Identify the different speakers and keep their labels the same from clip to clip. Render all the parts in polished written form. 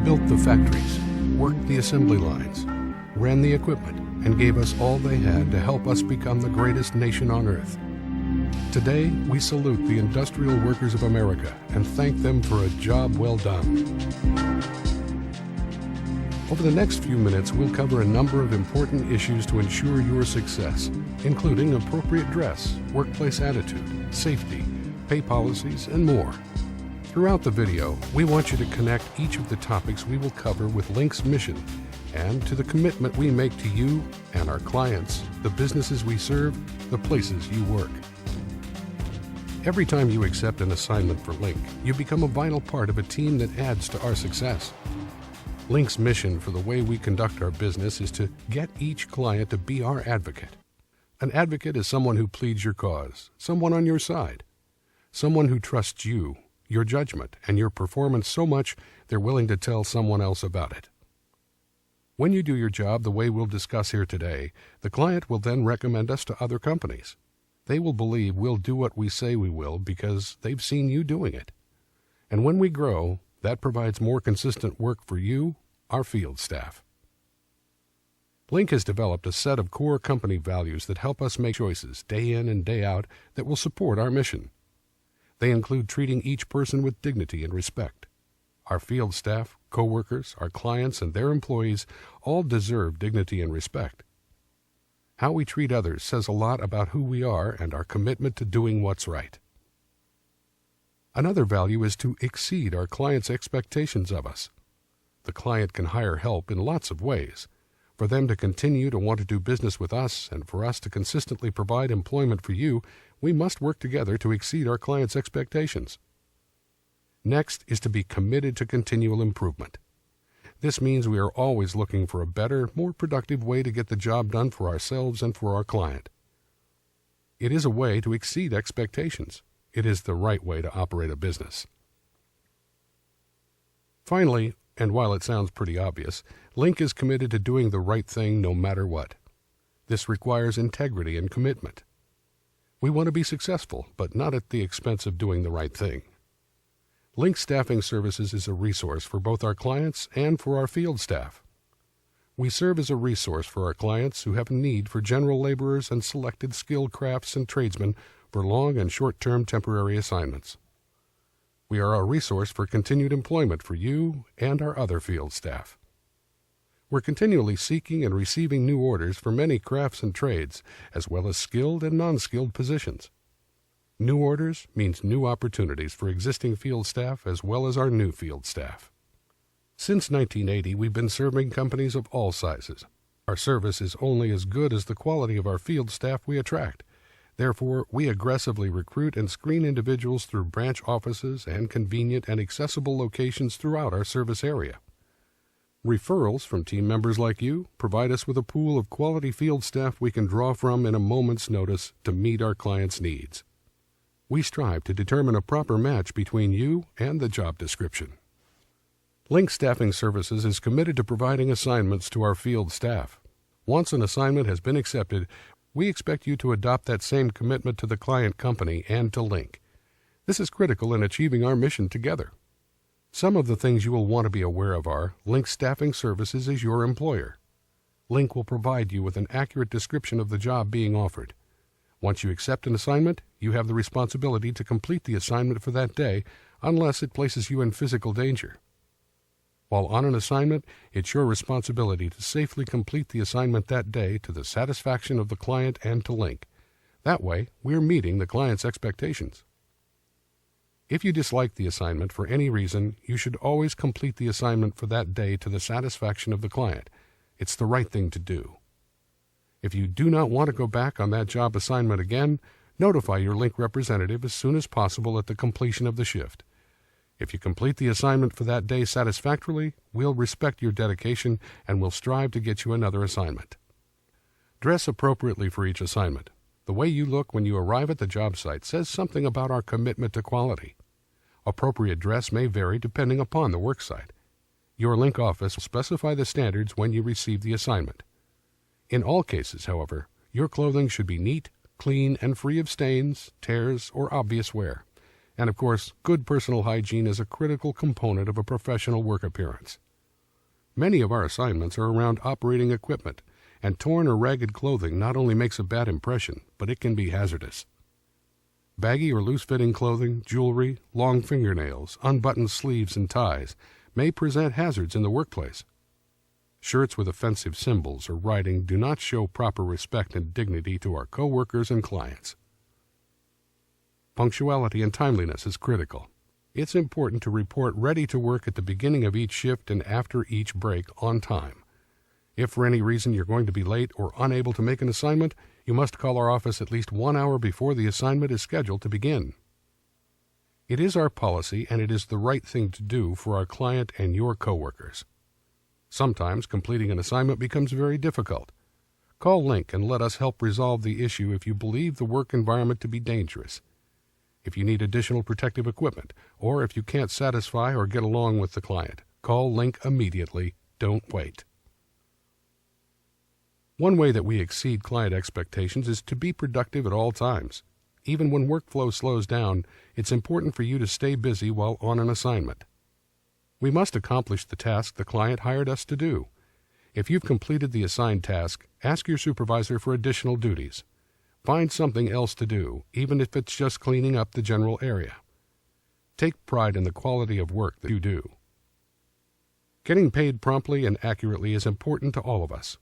Speaker 1: built the factories, worked the assembly lines, ran the equipment, and gave us all they had to help us become the greatest nation on earth. Today, we salute the industrial workers of America and thank them for a job well done. Over the next few minutes, we'll cover a number of important issues to ensure your success, including appropriate dress, workplace attitude, safety, pay policies, and more. Throughout the video, we want you to connect each of the topics we will cover with Link's mission and to the commitment we make to you and our clients, the businesses we serve, the places you work. Every time you accept an assignment for Link, you become a vital part of a team that adds to our success. Link's mission for the way we conduct our business is to get each client to be our advocate. An advocate is someone who pleads your cause, someone on your side, someone who trusts you, your judgment, and your performance so much they're willing to tell someone else about it. When you do your job the way we'll discuss here today, the client will then recommend us to other companies. They will believe we'll do what we say we will because they've seen you doing it. And when we grow, that provides more consistent work for you, our field staff. Link has developed a set of core company values that help us make choices day in and day out that will support our mission. They include treating each person with dignity and respect. Our field staff, co-workers, our clients, and their employees all deserve dignity and respect. How we treat others says a lot about who we are and our commitment to doing what's right. Another value is to exceed our clients' expectations of us. The client can hire help in lots of ways. For them to continue to want to do business with us and for us to consistently provide employment for you, we must work together to exceed our clients' expectations. Next is to be committed to continual improvement. This means we are always looking for a better, more productive way to get the job done for ourselves and for our client. It is a way to exceed expectations. It is the right way to operate a business. Finally, and while it sounds pretty obvious, Link is committed to doing the right thing no matter what. This requires integrity and commitment. We want to be successful, but not at the expense of doing the right thing. Link Staffing Services is a resource for both our clients and for our field staff. We serve as a resource for our clients who have a need for general laborers and selected skilled crafts and tradesmen for long and short-term temporary assignments. We are a resource for continued employment for you and our other field staff. We're continually seeking and receiving new orders for many crafts and trades, as well as skilled and non-skilled positions. New orders means new opportunities for existing field staff as well as our new field staff. Since 1980, we've been serving companies of all sizes. Our service is only as good as the quality of our field staff we attract. Therefore, we aggressively recruit and screen individuals through branch offices and convenient and accessible locations throughout our service area. Referrals from team members like you provide us with a pool of quality field staff we can draw from in a moment's notice to meet our clients' needs. We strive to determine a proper match between you and the job description. Link Staffing Services is committed to providing assignments to our field staff. Once an assignment has been accepted, we expect you to adopt that same commitment to the client company and to Link. This is critical in achieving our mission together. Some of the things you will want to be aware of are Link Staffing Services is your employer. Link will provide you with an accurate description of the job being offered. Once you accept an assignment, you have the responsibility to complete the assignment for that day unless it places you in physical danger. While on an assignment, it's your responsibility to safely complete the assignment that day to the satisfaction of the client and to Link. That way, we're meeting the client's expectations. If you dislike the assignment for any reason, you should always complete the assignment for that day to the satisfaction of the client. It's the right thing to do. If you do not want to go back on that job assignment again, notify your Link representative as soon as possible at the completion of the shift. If you complete the assignment for that day satisfactorily, we'll respect your dedication and will strive to get you another assignment. Dress appropriately for each assignment. The way you look when you arrive at the job site says something about our commitment to quality. Appropriate dress may vary depending upon the work site. Your Link office will specify the standards when you receive the assignment. In all cases, however, your clothing should be neat, clean, and free of stains, tears, or obvious wear. And of course, good personal hygiene is a critical component of a professional work appearance. Many of our assignments are around operating equipment, and torn or ragged clothing not only makes a bad impression, but it can be hazardous. Baggy or loose-fitting clothing, jewelry, long fingernails, unbuttoned sleeves and ties may present hazards in the workplace. Shirts with offensive symbols or writing do not show proper respect and dignity to our coworkers and clients. Punctuality and timeliness is critical. It's important to report ready to work at the beginning of each shift and after each break on time. If for any reason you're going to be late or unable to make an assignment, you must call our office at least 1 hour before the assignment is scheduled to begin. It is our policy, and it is the right thing to do for our client and your coworkers. Sometimes completing an assignment becomes very difficult. Call Link and let us help resolve the issue if you believe the work environment to be dangerous. If you need additional protective equipment, or if you can't satisfy or get along with the client, call Link immediately. Don't wait. One way that we exceed client expectations is to be productive at all times. Even when workflow slows down, it's important for you to stay busy while on an assignment. We must accomplish the task the client hired us to do. If you've completed the assigned task, ask your supervisor for additional duties. Find something else to do, even if it's just cleaning up the general area. Take pride in the quality of work that you do. Getting paid promptly and accurately is important to all of us.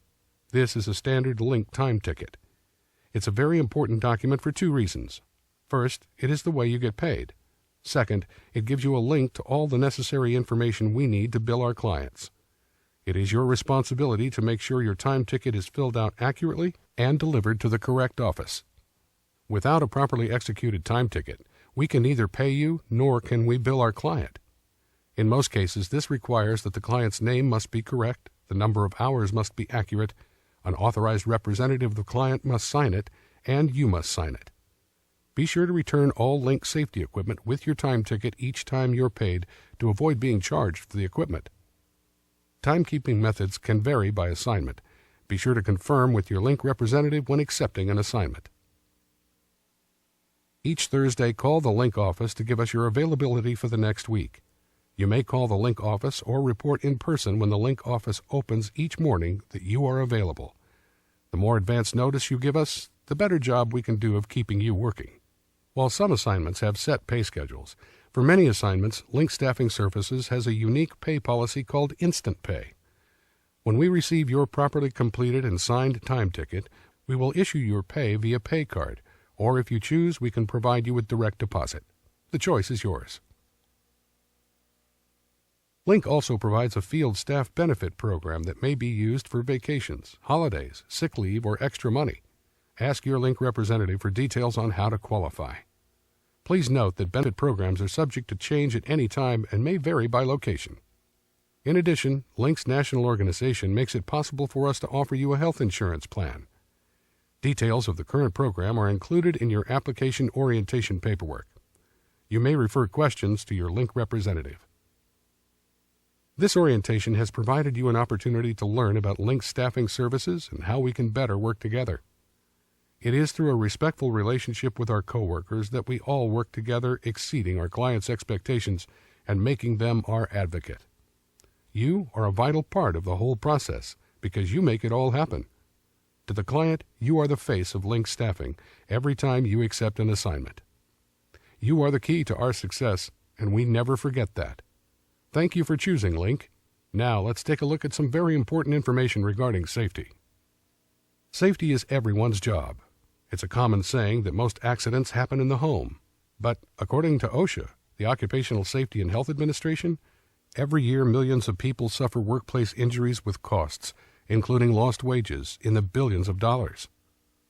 Speaker 1: This is a standard Link time ticket. It's a very important document for 2 reasons. First, it is the way you get paid. Second, it gives you a link to all the necessary information we need to bill our clients. It is your responsibility to make sure your time ticket is filled out accurately and delivered to the correct office. Without a properly executed time ticket, we can neither pay you nor can we bill our client. In most cases, this requires that the client's name must be correct, the number of hours must be accurate, an authorized representative of the client must sign it, and you must sign it. Be sure to return all Link safety equipment with your time ticket each time you're paid to avoid being charged for the equipment. Timekeeping methods can vary by assignment. Be sure to confirm with your Link representative when accepting an assignment. Each Thursday, call the Link office to give us your availability for the next week. You may call the Link office or report in person when the Link office opens each morning that you are available. The more advance notice you give us, the better job we can do of keeping you working. While some assignments have set pay schedules, for many assignments, Link Staffing Services has a unique pay policy called Instant Pay. When we receive your properly completed and signed time ticket, we will issue your pay via pay card, or if you choose, we can provide you with direct deposit. The choice is yours. Link also provides a field staff benefit program that may be used for vacations, holidays, sick leave, or extra money. Ask your Link representative for details on how to qualify. Please note that benefit programs are subject to change at any time and may vary by location. In addition, Link's national organization makes it possible for us to offer you a health insurance plan. Details of the current program are included in your application orientation paperwork. You may refer questions to your Link representative. This orientation has provided you an opportunity to learn about Link Staffing Services and how we can better work together. It is through a respectful relationship with our coworkers that we all work together, exceeding our clients' expectations and making them our advocate. You are a vital part of the whole process because you make it all happen. To the client, you are the face of Link Staffing every time you accept an assignment. You are the key to our success, and we never forget that. Thank you for choosing Link. Now let's take a look at some very important information regarding safety. Safety is everyone's job. It's a common saying that most accidents happen in the home. But according to OSHA, the Occupational Safety and Health Administration, every year millions of people suffer workplace injuries with costs, including lost wages, in the billions of dollars.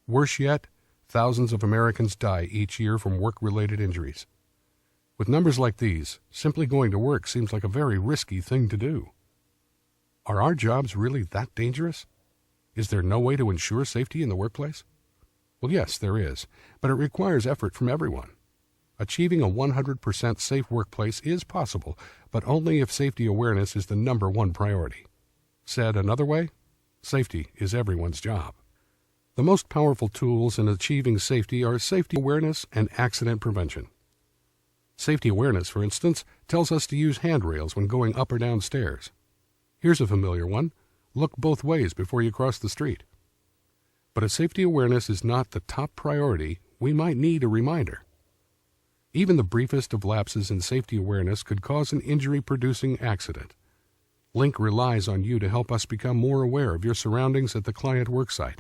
Speaker 1: Worse yet, thousands of Americans die each year from work-related injuries. With numbers like these, simply going to work seems like a very risky thing to do. Are our jobs really that dangerous? Is there no way to ensure safety in the workplace? Well, yes, there is, but it requires effort from everyone. Achieving a 100% safe workplace is possible, but only if safety awareness is the #1 priority. Said another way, safety is everyone's job. The most powerful tools in achieving safety are safety awareness and accident prevention. Safety awareness, for instance, tells us to use handrails when going up or down stairs. Here's a familiar one. Look both ways before you cross the street. But if safety awareness is not the top priority, we might need a reminder. Even the briefest of lapses in safety awareness could cause an injury-producing accident. Link relies on you to help us become more aware of your surroundings at the client worksite.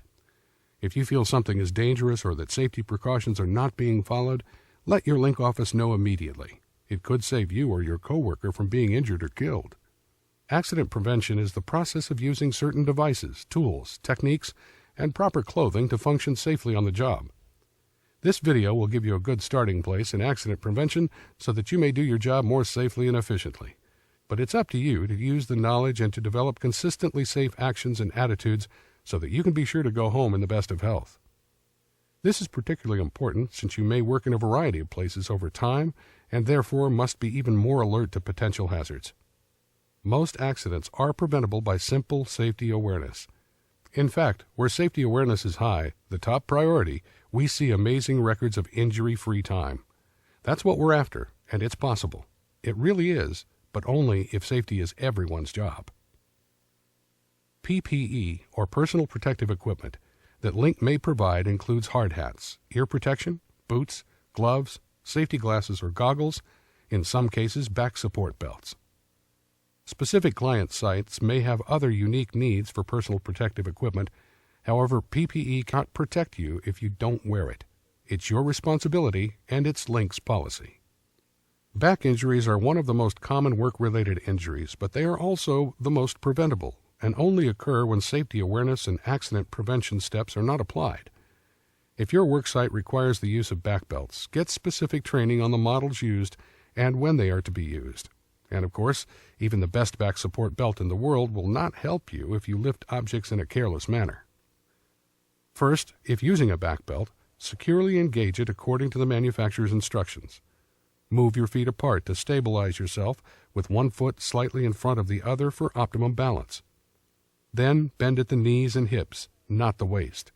Speaker 1: If you feel something is dangerous or that safety precautions are not being followed, let your Link office know immediately. It could save you or your coworker from being injured or killed. Accident prevention is the process of using certain devices, tools, techniques, and proper clothing to function safely on the job. This video will give you a good starting place in accident prevention so that you may do your job more safely and efficiently. But it's up to you to use the knowledge and to develop consistently safe actions and attitudes so that you can be sure to go home in the best of health. This is particularly important since you may work in a variety of places over time and therefore must be even more alert to potential hazards. Most accidents are preventable by simple safety awareness. In fact, where safety awareness is high, the top priority, we see amazing records of injury-free time. That's what we're after, and it's possible. It really is, but only if safety is everyone's job. PPE, or personal protective equipment, that Link may provide includes hard hats, ear protection, boots, gloves, safety glasses or goggles, in some cases back support belts. Specific client sites may have other unique needs for personal protective equipment. However, PPE can't protect you if you don't wear it. It's your responsibility, and it's Link's policy. Back injuries are one of the most common work-related injuries, but they are also the most preventable and only occur when safety awareness and accident prevention steps are not applied. If your worksite requires the use of back belts, get specific training on the models used and when they are to be used. And of course, even the best back support belt in the world will not help you if you lift objects in a careless manner. First, if using a back belt, securely engage it according to the manufacturer's instructions. Move your feet apart to stabilize yourself with one foot slightly in front of the other for optimum balance. Then bend at the knees and hips, not the waist.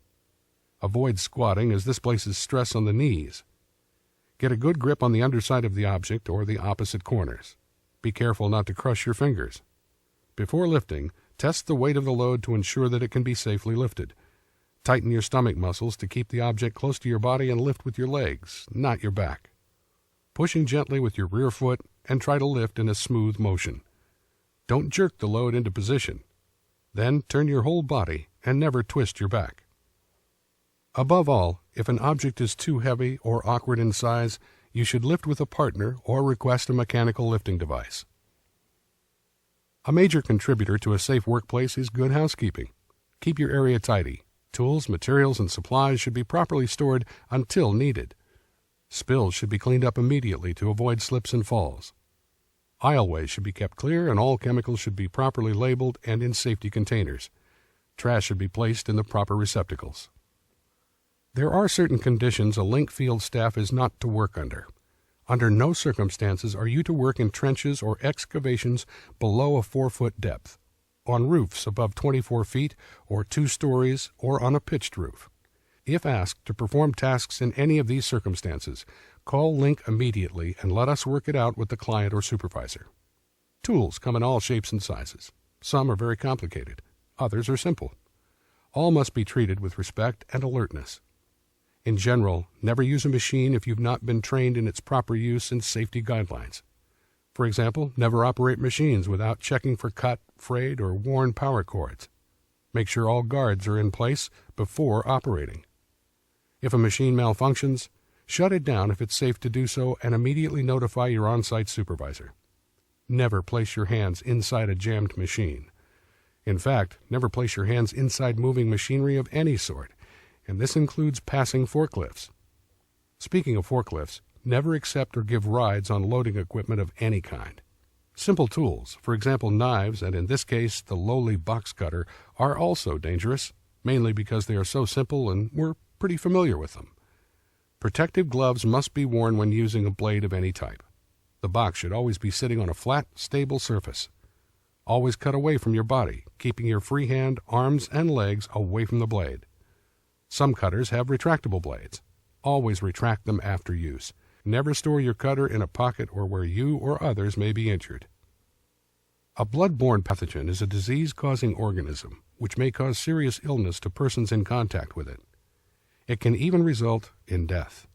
Speaker 1: Avoid squatting as this places stress on the knees. Get a good grip on the underside of the object or the opposite corners. Be careful not to crush your fingers. Before lifting, test the weight of the load to ensure that it can be safely lifted. Tighten your stomach muscles to keep the object close to your body and lift with your legs, not your back. Pushing gently with your rear foot and try to lift in a smooth motion. Don't jerk the load into position. Then turn your whole body and never twist your back. Above all, if an object is too heavy or awkward in size, you should lift with a partner or request a mechanical lifting device. A major contributor to a safe workplace is good housekeeping. Keep your area tidy. Tools, materials, and supplies should be properly stored until needed. Spills should be cleaned up immediately to avoid slips and falls. Aisleways should be kept clear and all chemicals should be properly labeled and in safety containers. Trash should be placed in the proper receptacles. There are certain conditions a Link field staff is not to work under. Under no circumstances are you to work in trenches or excavations below a 4-foot depth, on roofs above 24 feet or 2 stories, or on a pitched roof. If asked to perform tasks in any of these circumstances, call Link immediately and let us work it out with the client or supervisor. Tools come in all shapes and sizes. Some are very complicated. Others are simple. All must be treated with respect and alertness. In general, never use a machine if you've not been trained in its proper use and safety guidelines. For example, never operate machines without checking for cut, frayed, or worn power cords. Make sure all guards are in place before operating. If a machine malfunctions, shut it down if it's safe to do so and immediately notify your on-site supervisor. Never place your hands inside a jammed machine. In fact, never place your hands inside moving machinery of any sort, and this includes passing forklifts. Speaking of forklifts, never accept or give rides on loading equipment of any kind. Simple tools, for example knives, and in this case the lowly box cutter, are also dangerous, mainly because they are so simple and we're pretty familiar with them. Protective gloves must be worn when using a blade of any type. The box should always be sitting on a flat, stable surface. Always cut away from your body, keeping your free hand, arms, and legs away from the blade. Some cutters have retractable blades. Always retract them after use. Never store your cutter in a pocket or where you or others may be injured. A blood-borne pathogen is a disease-causing organism which may cause serious illness to persons in contact with it. It can even result in death.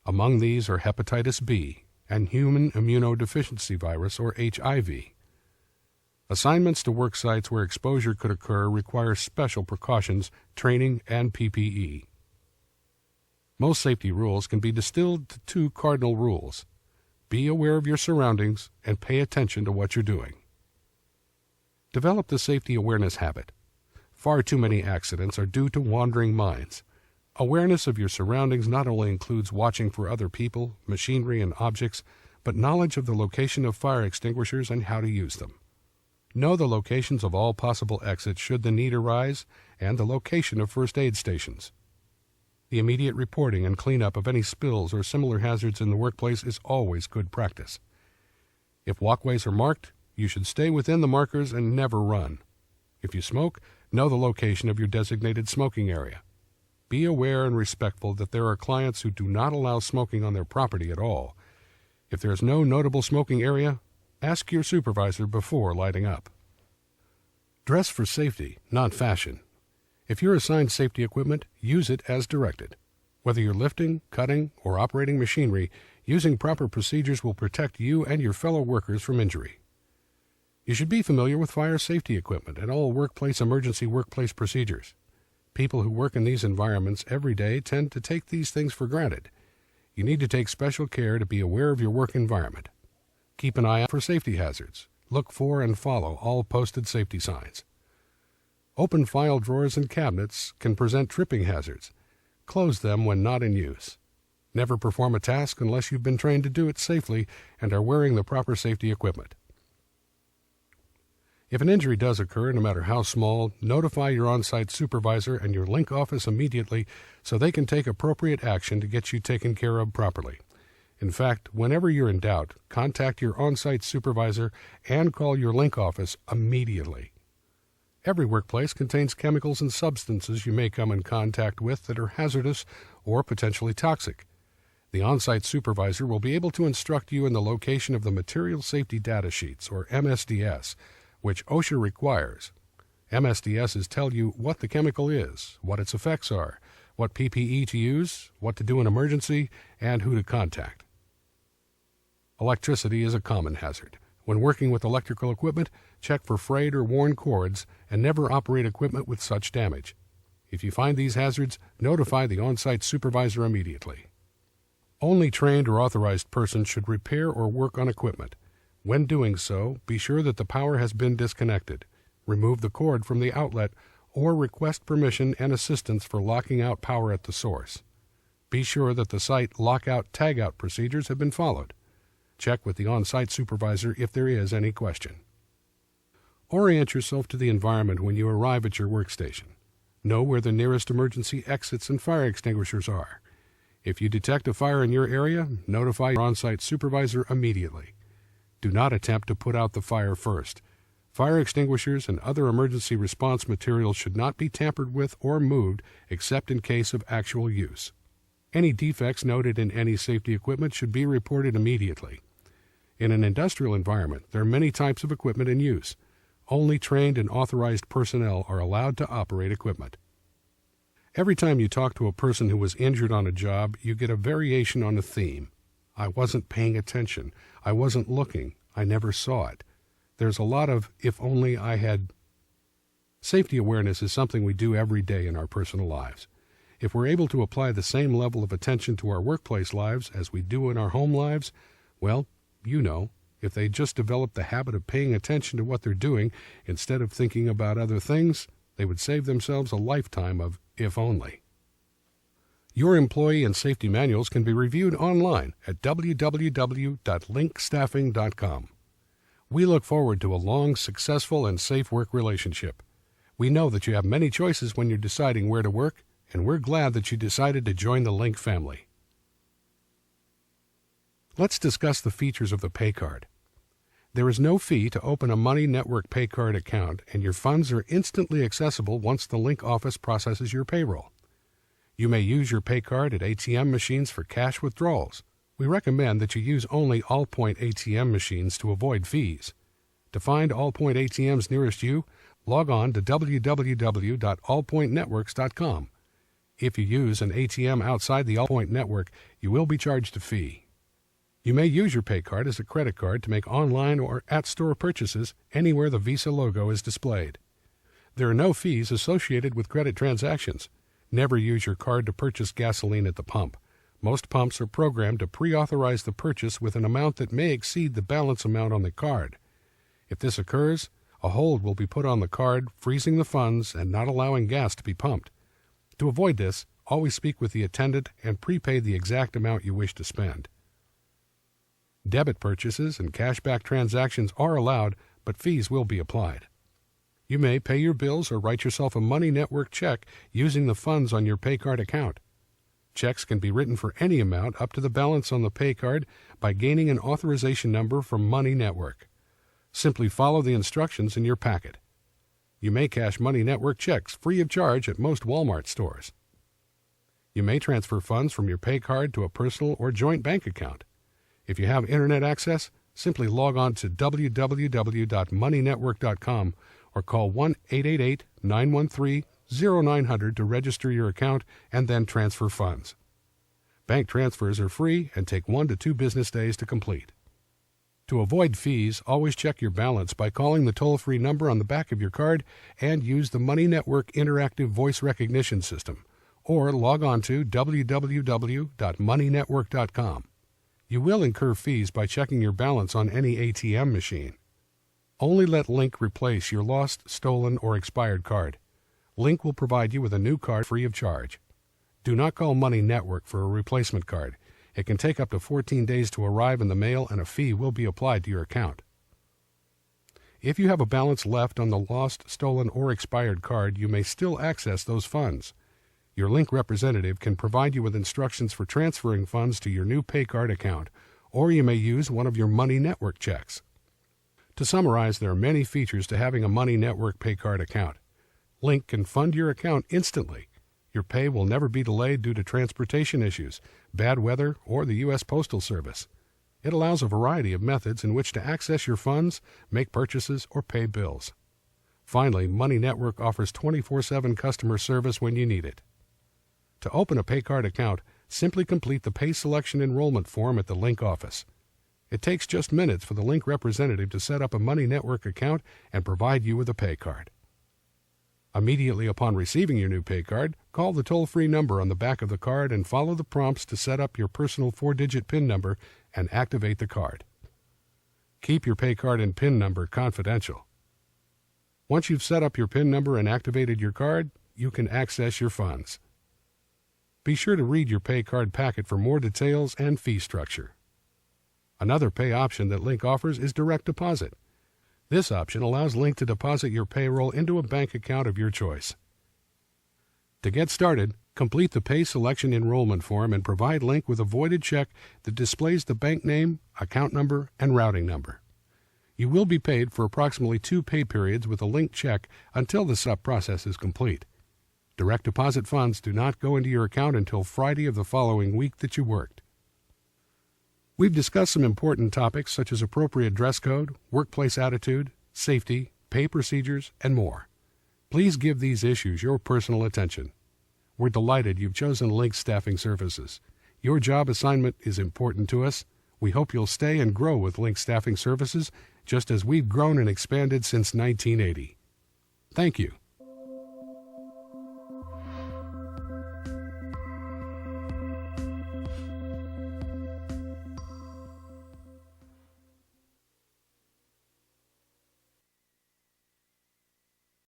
Speaker 1: Among these are hepatitis B and human immunodeficiency virus, or HIV. Assignments to work sites where exposure could occur require special precautions, training, and PPE. Most safety rules can be distilled to 2 cardinal rules. Be aware of your surroundings and pay attention to what you're doing. Develop the safety awareness habit. Far too many accidents are due to wandering minds. Awareness of your surroundings not only includes watching for other people, machinery, and objects, but knowledge of the location of fire extinguishers and how to use them. Know the locations of all possible exits should the need arise, and the location of first aid stations. The immediate reporting and cleanup of any spills or similar hazards in the workplace is always good practice. If walkways are marked, you should stay within the markers and never run. If you smoke, know the location of your designated smoking area. Be aware and respectful that there are clients who do not allow smoking on their property at all. If there is no notable smoking area, ask your supervisor before lighting up. Dress for safety, not fashion. If you're assigned safety equipment, use it as directed. Whether you're lifting, cutting, or operating machinery, using proper procedures will protect you and your fellow workers from injury. You should be familiar with fire safety equipment and all emergency workplace procedures. People who work in these environments every day tend to take these things for granted. You need to take special care to be aware of your work environment. Keep an eye out for safety hazards. Look for and follow all posted safety signs. Open file drawers and cabinets can present tripping hazards. Close them when not in use. Never perform a task unless you've been trained to do it safely and are wearing the proper safety equipment. If an injury does occur, no matter how small, notify your on-site supervisor and your link office immediately so they can take appropriate action to get you taken care of properly. In fact, whenever you're in doubt, contact your on-site supervisor and call your link office immediately. Every workplace contains chemicals and substances you may come in contact with that are hazardous or potentially toxic. The on-site supervisor will be able to instruct you in the location of the Material Safety Data Sheets, or MSDS, which OSHA requires. MSDSs tell you what the chemical is, what its effects are, what PPE to use, what to do in emergency, and who to contact. Electricity is a common hazard. When working with electrical equipment, check for frayed or worn cords and never operate equipment with such damage. If you find these hazards, notify the on-site supervisor immediately. Only trained or authorized persons should repair or work on equipment. When doing so, be sure that the power has been disconnected. Remove the cord from the outlet or request permission and assistance for locking out power at the source. Be sure that the site lockout-tagout procedures have been followed. Check with the on-site supervisor if there is any question. Orient yourself to the environment when you arrive at your workstation. Know where the nearest emergency exits and fire extinguishers are. If you detect a fire in your area, notify your on-site supervisor immediately. Do not attempt to put out the fire first. Fire extinguishers and other emergency response materials should not be tampered with or moved except in case of actual use. Any defects noted in any safety equipment should be reported immediately. In an industrial environment, there are many types of equipment in use. Only trained and authorized personnel are allowed to operate equipment. Every time you talk to a person who was injured on a job, you get a variation on a theme. I wasn't paying attention. I wasn't looking. I never saw it. There's a lot of, if only I had. Safety awareness is something we do every day in our personal lives. If we're able to apply the same level of attention to our workplace lives as we do in our home lives, well, if they just develop the habit of paying attention to what they're doing instead of thinking about other things, they would save themselves a lifetime of if only. Your employee and safety manuals can be reviewed online at www.linkstaffing.com. We look forward to a long, successful, and safe work relationship. We know that you have many choices when you're deciding where to work, and we're glad that you decided to join the Link family. Let's discuss the features of the pay card. There is no fee to open a Money Network pay card account, and your funds are instantly accessible once the Link office processes your payroll. You may use your pay card at ATM machines for cash withdrawals. We recommend that you use only Allpoint ATM machines to avoid fees. To find Allpoint ATMs nearest you, log on to www.allpointnetworks.com. If you use an ATM outside the Allpoint network, you will be charged a fee. You may use your paycard as a credit card to make online or at-store purchases anywhere the Visa logo is displayed. There are no fees associated with credit transactions. Never use your card to purchase gasoline at the pump. Most pumps are programmed to pre-authorize the purchase with an amount that may exceed the balance amount on the card. If this occurs, a hold will be put on the card, freezing the funds and not allowing gas to be pumped. To avoid this, always speak with the attendant and prepay the exact amount you wish to spend. Debit purchases and cashback transactions are allowed, but fees will be applied. You may pay your bills or write yourself a Money Network check using the funds on your paycard account. Checks can be written for any amount up to the balance on the paycard by gaining an authorization number from Money Network. Simply follow the instructions in your packet. You may cash Money Network checks free of charge at most Walmart stores. You may transfer funds from your paycard to a personal or joint bank account. If you have internet access, simply log on to www.moneynetwork.com or call 1-888-913-0900 to register your account and then transfer funds. Bank transfers are free and take 1 to 2 business days to complete. To avoid fees, always check your balance by calling the toll-free number on the back of your card and use the Money Network interactive voice recognition system, or log on to www.moneynetwork.com. You will incur fees by checking your balance on any ATM machine. Only let Link replace your lost, stolen, or expired card. Link will provide you with a new card free of charge. Do not call Money Network for a replacement card. It can take up to 14 days to arrive in the mail, and a fee will be applied to your account. If you have a balance left on the lost, stolen, or expired card, you may still access those funds. Your Link representative can provide you with instructions for transferring funds to your new paycard account, or you may use one of your Money Network checks. To summarize, there are many features to having a Money Network paycard account. Link can fund your account instantly. Your pay will never be delayed due to transportation issues, bad weather, or the U.S. Postal Service. It allows a variety of methods in which to access your funds, make purchases, or pay bills. Finally, Money Network offers 24/7 customer service when you need it. To open a paycard account, simply complete the Pay Selection enrollment form at the Link office. It takes just minutes for the Link representative to set up a Money Network account and provide you with a pay card. Immediately upon receiving your new pay card, call the toll-free number on the back of the card and follow the prompts to set up your personal 4-digit PIN number and activate the card. Keep your pay card and PIN number confidential. Once you've set up your PIN number and activated your card, you can access your funds. Be sure to read your pay card packet for more details and fee structure. Another pay option that Link offers is direct deposit. This option allows Link to deposit your payroll into a bank account of your choice. To get started, complete the Pay Selection enrollment form and provide Link with a voided check that displays the bank name, account number, and routing number. You will be paid for approximately 2 pay periods with a Link check until the setup process is complete. Direct deposit funds do not go into your account until Friday of the following week that you worked. We've discussed some important topics such as appropriate dress code, workplace attitude, safety, pay procedures, and more. Please give these issues your personal attention. We're delighted you've chosen Link Staffing Services. Your job assignment is important to us. We hope you'll stay and grow with Link Staffing Services, just as we've grown and expanded since 1980. Thank you.